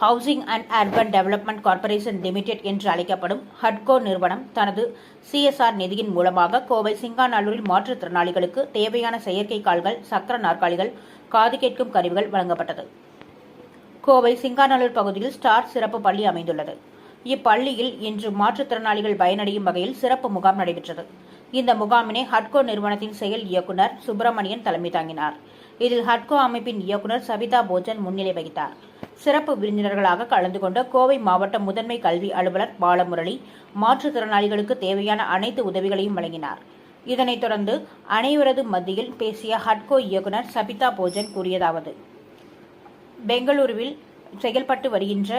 Housing and urban development corporation limited என்று அழைக்கப்படும் ஹட்கோ நிறுவனம் தனது CSR நிதியின் மூலமாக கோவை சிங்காநல்லூரில் மாற்றுத்திறனாளிகளுக்கு தேவையான செயற்கை கால்கள், சக்கர நாற்காலிகள், காது கேட்கும் கருவிகள் வழங்கப்பட்டது. கோவை சிங்காநல்லூர் பகுதியில் ஸ்டார் சிறப்பு பள்ளி அமைந்துள்ளது. இப்பள்ளியில் இன்று மாற்றுத்திறனாளிகள் பயனடையும் வகையில் சிறப்பு முகாம் நடைபெற்றது. இந்த முகாமினை ஹட்கோ நிறுவனத்தின் செயல் இயக்குநர் சுப்பிரமணியன் தலைமை தாங்கினார். இதில் ஹட்கோ அமைப்பின் இயக்குநர் சபிதா போஜன் முன்னிலை வகித்தார். சிறப்பு விருந்தினர்களாக கலந்து கொண்ட கோவை மாவட்ட முதன்மை கல்வி அலுவலர் பாலமுரளி மாற்றுத்திறனாளிகளுக்கு தேவையான அனைத்து உதவிகளையும் வழங்கினார். இதனைத் தொடர்ந்து அனைவரது மத்தியில் பேசிய ஹட்கோ இயக்குநர் சபிதா போஜன் கூறியதாவது: பெங்களூருவில் செயல்பட்டு வருகின்ற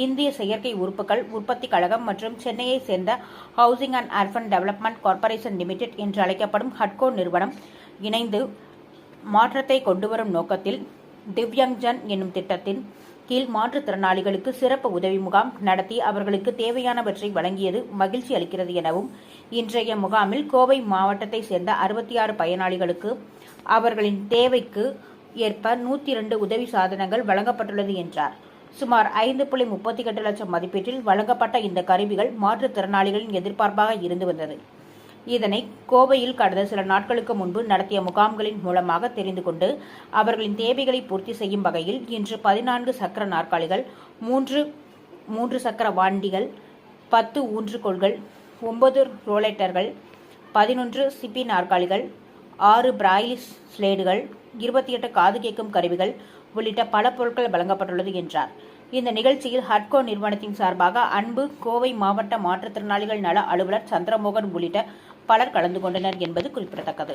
இந்திய செயற்கை உறுப்புகள் உற்பத்தி கழகம் மற்றும் சென்னையை சேர்ந்த housing and urban development corporation limited என்று அழைக்கப்படும் ஹட்கோ நிறுவனம் இணைந்து மாற்றத்தை கொண்டுவரும் நோக்கத்தில் திவ்யாங்ஜன் என்னும் திட்டத்தின் கீழ் மாற்றுத்திறனாளிகளுக்கு சிறப்பு உதவி முகாம் நடத்தி அவர்களுக்கு தேவையானவற்றை வழங்கியது மகிழ்ச்சி அளிக்கிறது எனவும், இன்றைய முகாமில் கோவை மாவட்டத்தை சேர்ந்த 66 பயனாளிகளுக்கு அவர்களின் தேவைக்கு ஏற்ப 102 உதவி சாதனங்கள் வழங்கப்பட்டுள்ளது என்றார். சுமார் 5.38 லட்சம் மதிப்பீட்டில் வழங்கப்பட்ட இந்த கருவிகள் மாற்றுத்திறனாளிகளின் எதிர்பார்ப்பாக இருந்து வந்தது. இதனை கோவையில் கடந்த சில நாட்களுக்கு முன்பு நடத்திய முகாம்களின் மூலமாக தெரிந்து கொண்டு அவர்களின் தேவைகளை பூர்த்தி செய்யும் வகையில் இன்று 14 சக்கர நாற்காலிகள், 3 சக்கர வண்டிகள், 10 ஊன்றுகோல்கள், 9 ரோலேட்டர்கள், 11 சிப்பி நாற்காலிகள், 6 பிராய்லி ஸ்லேடுகள், 28 காது கேட்கும் கருவிகள் உள்ளிட்ட பல பொருட்கள் வழங்கப்பட்டுள்ளது என்றார். இந்த நிகழ்ச்சியில் ஹட்கோ நிறுவனத்தின் சார்பாக அன்பு, கோவை மாவட்ட மாற்றுத்திறனாளிகள் நல அலுவலர் சந்திரமோகன் உள்ளிட்ட பலர் கலந்து கொண்டனர் என்பது குறிப்பிடத்தக்கது.